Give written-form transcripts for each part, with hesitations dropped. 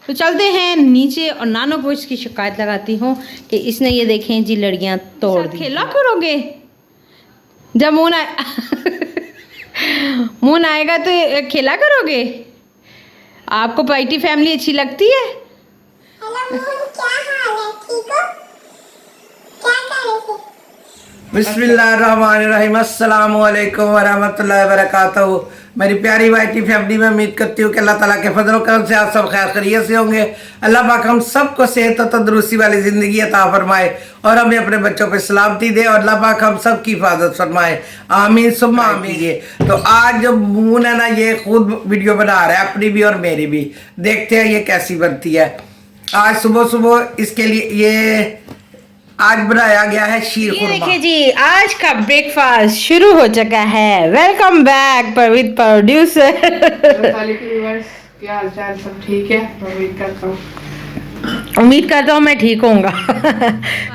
तो चलते हैं नीचे और नानो को इसकी शिकायत लगाती हूँ कि इसने ये देखें जी लड़कियाँ तोड़ दी। खेला करोगे जब मून आएगा तो खेला करोगे। आपको पार्टी फैमिली अच्छी लगती है? बिस्मिल्लाहिर्रहमानिर्रहीम, अस्सलाम वालेकुम वरहमतुल्लाहि वबरकातुहू। मेरी प्यारी वाइटी फैमिली में उम्मीद करती हूँ कि अल्लाह ताला के फजल करम से आप सब खैर खैरियत से होंगे। अल्लाह पाक हम सबको सेहत और तंदुरुस्ती वाली ज़िंदगी अता फरमाए और हमें अपने बच्चों पे सलामती दे और अल्लाह पाक हम सब की हिफाजत फरमाए, आमीन सुम्मा आमीन। ये तो आज जो मून है ना, ये खुद वीडियो बना रहा है, अपनी भी और मेरी भी। देखते हैं ये कैसी बनती है। आज सुबह सुबह इसके लिए ये आज बनाया गया है शीर खुरमा। देखिए जी, आज का ब्रेकफास्ट शुरू हो चुका है। Welcome back with producer. क्या हाल चाल, सब ठीक है? उम्मीद करता हूँ मैं ठीक होऊंगा।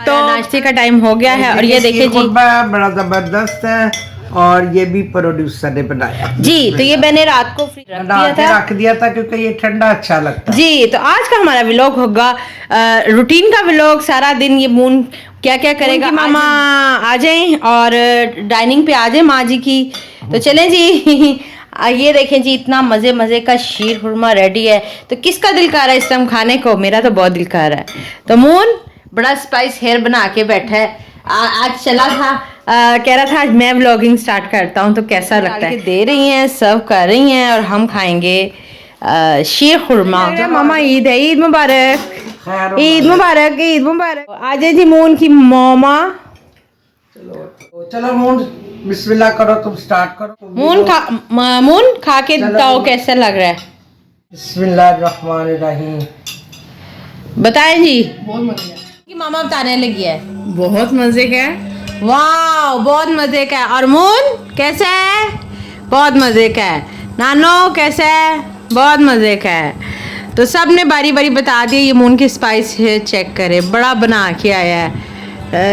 तो नाश्ते का टाइम हो गया है और ये देखिए जी, बड़ा जबरदस्त है और ये भी प्रोड्यूसर ने बनाया जी। तो ये मैंने रात को रख दिया था क्योंकि ये ठंडा अच्छा लगता है जी। तो आज का हमारा व्लॉग होगा रूटीन का व्लॉग। सारा दिन ये मून क्या क्या करेगा। मामा आ जाएं और डाइनिंग पे आ जाए माँ जी की। तो चलें जी। ये देखें जी, इतना मज़े मज़े का शीर खुरमा रेडी है। तो किसका दिल कर रहा है इस टाइम खाने को? मेरा तो बहुत दिल कर रहा है। तो मून बड़ा स्पाइस हेयर बना के बैठा है। आज चला था कह रहा था आज मैं व्लॉगिंग स्टार्ट करता हूँ, तो कैसा लगता है? दे रही हैं, सर्व कर रही हैं और हम खाएंगे शीर खुरमा। मामा ईद है, ईद मुबारक, ईद मुबारक, ईद मुबारक। आज है जी मून की मामा। चलो मून बिस्मिल्लाह करो, तुम स्टार्ट करो। मून खा के बताओ कैसा लग रहा है। बिस्मिल्लाहिर्रहमानिर्रहीम। बताएं जी। बहुत मजे कि मामा बताने लगी है। बहुत मजे का है। वाह, बहुत मजे का है। और मून कैसा है? बहुत मजे का है। नानो कैसा है? बहुत मजे का है। तो सब ने बारी बारी बता दिया। ये मून की स्पाइस हेयर चेक करे, बड़ा बना के आया है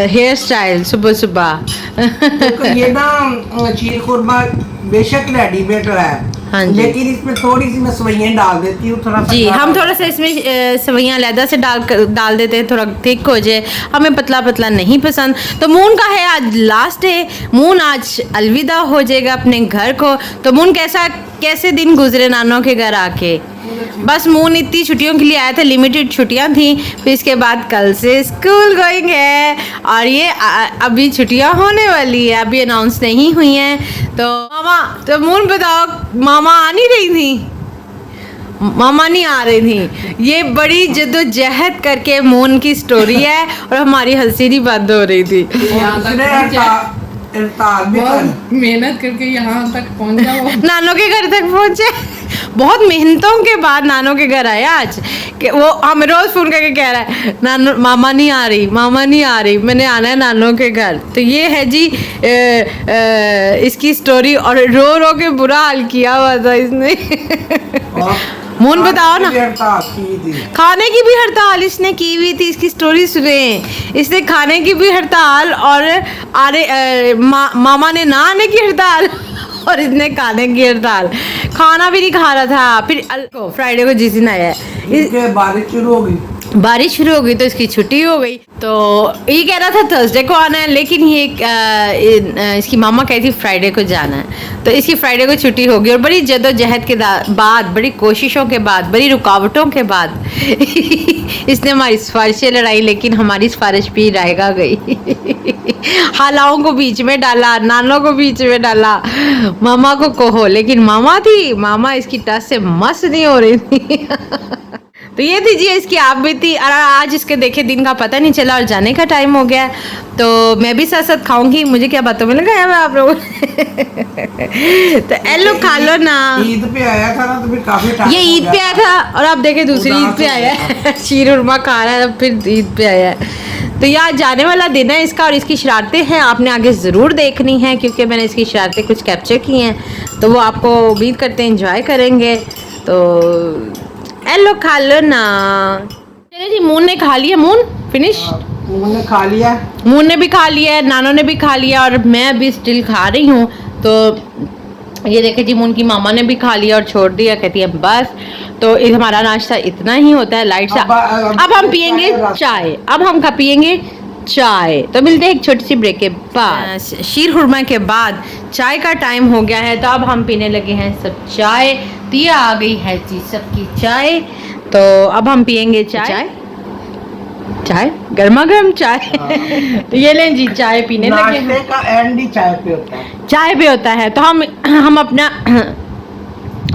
हेयर स्टाइल सुबह सुबह। तो ये ना शीर खुरमा बेशक रेडीमेड है, हाँ जी, लेकिन इसमें थोड़ी सी मैं सवैयां डाल देती हूँ थोड़ा सा। जी, हम थोड़ा सा इसमें सवैयां अलहदा से डाल देते हैं, थोड़ा थिक हो जाए। हमें पतला पतला नहीं पसंद। तो मून का है आज लास्ट डे। मून आज अलविदा हो जाएगा अपने घर को। तो मून कैसे दिन गुजरे नानों के घर आके? बस मून इतनी छुट्टियों के लिए आया था, लिमिटेड छुट्टियां थी। फिर इसके बाद कल से स्कूल गोइंग है और ये अभी छुट्टियां होने वाली है, अभी अनाउंस नहीं हुई हैं। तो मामा, तो मून बताओ, मामा आ नहीं रही थी? मामा नहीं आ रही थी। ये बड़ी जद्दोजहद करके मून की स्टोरी है और हमारी हंसी नहीं बंद हो रही थी। बहुत मेहनत करके यहाँ तक पहुँचा वो। नानो के घर तक पहुँचे। बहुत मेहनतों के बाद नानो के घर आया आज। कि वो हमें रोज फोन करके कह रहा है नानो मामा नहीं आ रही, मामा नहीं आ रही, मैंने आना है नानो के घर। तो ये है जी इसकी स्टोरी। और रो रो के बुरा हाल किया हुआ था इसने। मून बताओ ना। खाने की भी हड़ताल इसने की हुई थी। इसकी स्टोरी सुने। इसने खाने की भी हड़ताल और मामा ने ना आने की हड़ताल और इसने खाने की हड़ताल। खाना भी नहीं खा रहा था। फिर फ्राइडे को जिस दिन आया है बारिश शुरू हो गई तो इसकी छुट्टी हो गई। तो ये कह रहा था थर्सडे को आना है, लेकिन ये इसकी मामा कहती फ्राइडे को जाना है। तो इसकी फ्राइडे को छुट्टी होगी और बड़ी जद्दोजहद के बाद, बड़ी कोशिशों के बाद, बड़ी रुकावटों के बाद इसने हमारी सिफारिशें लड़ाई, लेकिन हमारी सिफारिश भी रहेगा गई। हालाओं को बीच में डाला, नानों को बीच में डाला, मामा को कहो, लेकिन मामा इसकी टच से मस्त नहीं हो रही थी। तो ये थी जी इसकी आप भी थी। और आज इसके देखे दिन का पता नहीं चला और जाने का टाइम हो गया। तो मैं भी साथ साथ खाऊंगी। मुझे क्या बातों में लगाया हुआ आप लोगों ने। तो एलो खा लो ना। ईद पे आया था ना, तो फिर काफी टाइम ये ईद पे आया था और आप देखे दूसरी ईद पे आया है। शीर खुरमा खा रहा है, फिर ईद पे आया है। तो यार जाने वाला दिन है इसका और इसकी शरारतें हैं, आपने आगे ज़रूर देखनी है क्योंकि मैंने इसकी शरारतें कुछ कैप्चर की हैं। तो वो आपको उम्मीद करते हैं एंजॉय करेंगे। तो एलो खा लो ना। चलिए जी, मून ने खा लिया। Moon finish. मून ने खा लिया, मून ने भी खा लिया, नानो ने भी खा लिया और मैं अभी स्टिल खा रही हूँ। तो ये देखे जी, मून की मामा ने भी खा लिया और छोड़ दिया, कहती है बस। तो हमारा नाश्ता इतना ही होता है लाइट सा। अब हम पियेंगे चाय, अब हम पियेंगे चाय। तो मिलते हैं एक छोटी सी ब्रेक के बाद। शीर खुरमा के बाद चाय का टाइम हो गया है, तो अब हम पीने लगे हैं सब चाय। तो ये आ गई है जी सबकी चाय, तो अब हम पियेंगे चाय। चाय गर्मा गर्म चाय। तो ये लें जी चाय पीने लगे हैं। नाश्ते का एंड ही चाय पे होता है। चाय पे होता है, तो हम अपना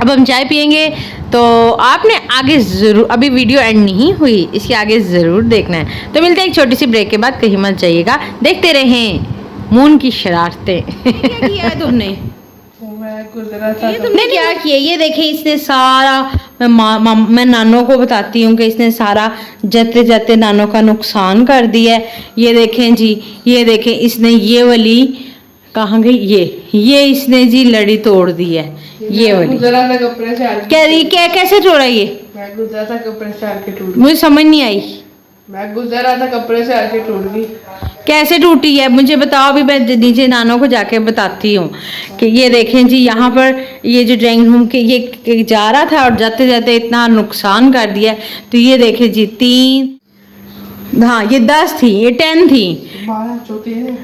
अब हम चाय पियेंगे। तो आपने आगे ज़रूर, अभी वीडियो एंड नहीं हुई, इसके आगे ज़रूर देखना है। तो मिलते हैं एक छोटी सी ब्रेक के बाद, कहीं मत जाइएगा, देखते रहें मून की शरारतें। क्या किया है तुमने? मैं गुजरा था ये तुमने क्या किया? ये देखें, इसने सारा, मैं नानो को बताती हूँ कि इसने सारा जाते जाते नानो का नुकसान कर दिया है। ये देखें जी, ये देखें, इसने ये वाली कहाँ गई, ये इसने जी लड़ी तोड़ दी है। ये वाली गुजरा था कपड़े से आके। क्या कैसे तोड़ा ये? मैं गुजरा था कपड़े से आके टूट। मुझे समझ नहीं आई। मैं गुजरा था कपड़े से आके टूट गई। कैसे टूटी है मुझे बताओ, अभी मैं नीचे नानो को जाके बताती हूँ। कि ये देखें जी, यहाँ पर ये जो ड्राइंग रूम के ये जा रहा था और जाते जाते इतना नुकसान कर दिया। तो ये देखें जी 3, हाँ ये 10 थी, ये 10 थी। 12 चौथी है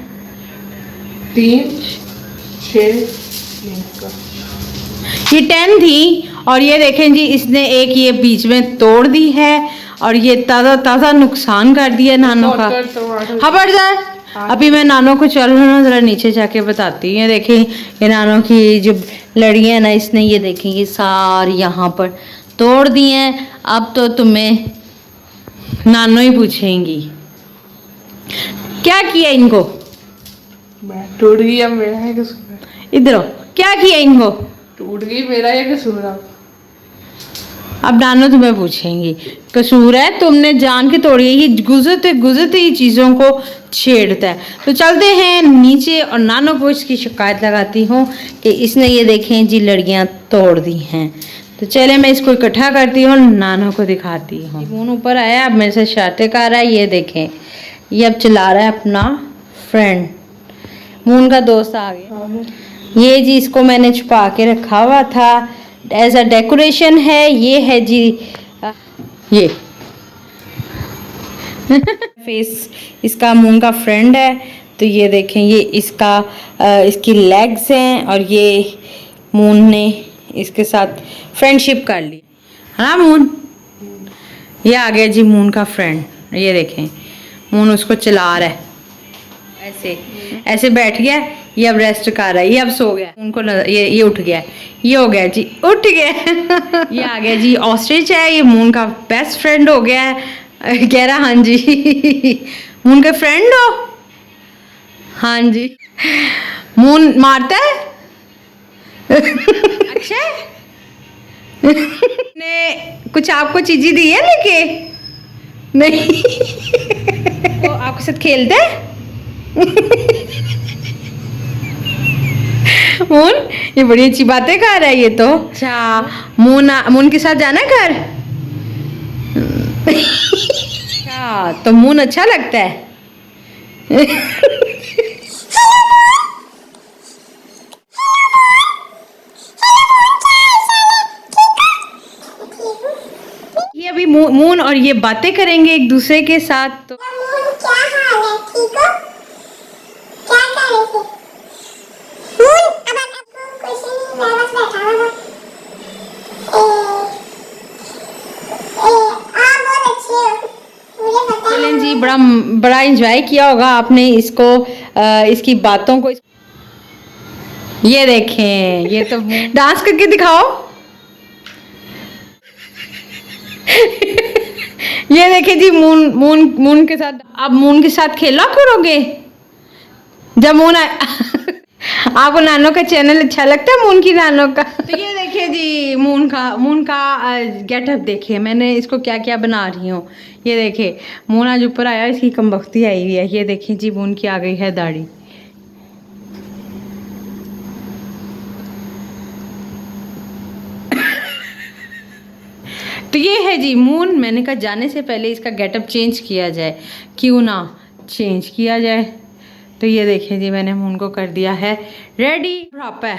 3 6 ये 10 थी, और ये देखें जी इसने एक ये बीच में तोड़ दी है, और ये ताज़ा नुकसान कर दिया नानो का। खबर जाए, अभी मैं नानो को चलो ना ज़रा नीचे जाके बताती हूँ। देखें ये नानो की जो लड़ियाँ ना, इसने ये देखें ये सारी यहाँ पर तोड़ दी हैं। अब तो तुम्हें नानो ही पूछेंगी क्या किया इनको। मैं टूट गई, अब मेरा है कसूर। इधर क्या किया इनको? टूट गई, मेरा है कसूर। अब नानो तुम्हें पूछेंगी, कसूर है, तुमने जान के तोड़ी है। ये गुजरते गुजरते ही चीज़ों को छेड़ता है। तो चलते हैं नीचे, और नानो को इसकी शिकायत लगाती हूँ कि इसने ये देखें जी लड़ियाँ तोड़ दी हैं। तो चले मैं इसको इकट्ठा करती हूँ, नानो को दिखाती हूँ। फोन ऊपर आया, अब मेरे से शर्तें कर रहा है। ये देखें, ये अब चला रहा है अपना फ्रेंड, मून का दोस्त आ गया। ये जी इसको मैंने छुपा के रखा हुआ था, एज अ डेकोरेशन है। ये है जी ये फेस इसका मून का फ्रेंड है। तो ये देखें, ये इसकी लेग्स हैं, और ये मून ने इसके साथ फ्रेंडशिप कर ली, हाँ मून। ये आ गया जी मून का फ्रेंड। ये देखें मून उसको चला रहा है, ऐसे ऐसे बैठ गया। ये अब रेस्ट कर रहा है, ये अब सो गया। उनको ये उठ गया, ये हो गया जी उठ गया। ये आ गया जी ऑस्ट्रिच है, ये मून का बेस्ट फ्रेंड हो गया है। कह रहा हाँ जी मून के फ्रेंड हो, हाँ जी। मून मारता है। अच्छा ने कुछ आपको चीज़ें दी है लेके? नहीं। तो आपके साथ खेलते हैं? मून ये बड़ी अच्छी बातें कर रहा है ये तो। अच्छा मून के साथ जाना घर? अच्छा तो मून अच्छा लगता है। ये अभी मून और ये बातें करेंगे एक दूसरे के साथ। तो क्या हाल है, ठीक हो? क्या कर रहे थे? अब आपको कुछ नहीं, मैं बस बैठा हुआ था। आप बहुत अच्छे हो, मुझे पता है। चलें जी, बड़ा एंजॉय किया होगा आपने इसको, इसकी बातों को। ये देखें, ये तो डांस करके दिखाओ। ये देखें जी मून के साथ। अब मून के साथ खेला करोगे जब मून आपको नानो का चैनल अच्छा लगता है, मून की नानो का। तो ये देखिए जी मून का गेटअप देखिए, मैंने इसको क्या क्या बना रही हूँ। ये देखिए मून आज ऊपर आया, इसकी कमबख्ती आई हुई है। ये देखिए जी मून की आ गई है दाढ़ी। तो ये है जी मून। मैंने कहा जाने से पहले इसका गेटअप चेंज किया जाए, क्यों ना चेंज किया जाए। तो ये देखिए जी मैंने मून को कर दिया है रेडी प्रॉपर।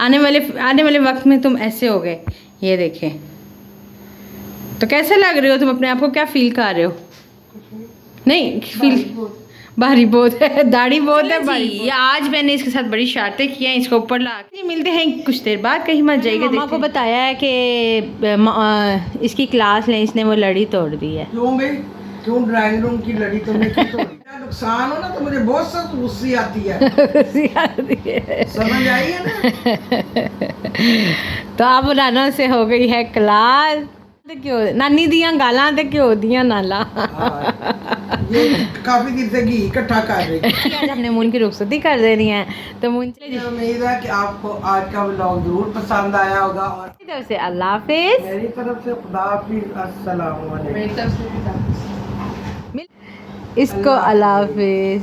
आने वाले वक्त में तुम ऐसे हो गए। ये देखें तो कैसे लग रहे हो तुम? अपने आप को क्या फील कर रहे हो? नहीं फील भारी बहुत है, दाढ़ी बहुत है भारी। आज मैंने इसके साथ बड़ी शरारतें की हैं, इसको ऊपर ला के मिलते हैं कुछ देर बाद, कहीं मत जाइएगा। मामा को बताया है कि इसकी क्लास लें, इसने वो लड़ी तोड़ दी है। क्यों भाई, क्यों ड्राइंग रूम की लड़ी तुमने क्यों तोड़ी? मेरा नुकसान हो ना तो मुझे बहुत सख्त गुस्से आती है, समझ आई है ना? तो अब नाना से हो गई है क्लास, क्यों नानी दियां गालां ते क्यों दियां नाला। ये काफी दिन से घी इकट्ठा कर रही है। आज हमने मून की रुखसती कर देनी है, तो मून चले उम्मीद है कि आपको आज का व्लॉग जरूर पसंद आया होगा और तरफ से अल्लाह हाफिज, मेरी तरफ से खुदा हाफिज, अस्सलाम वालेकुम। मेरी तरफ से भी था। इसको अल्लाह हाफिज।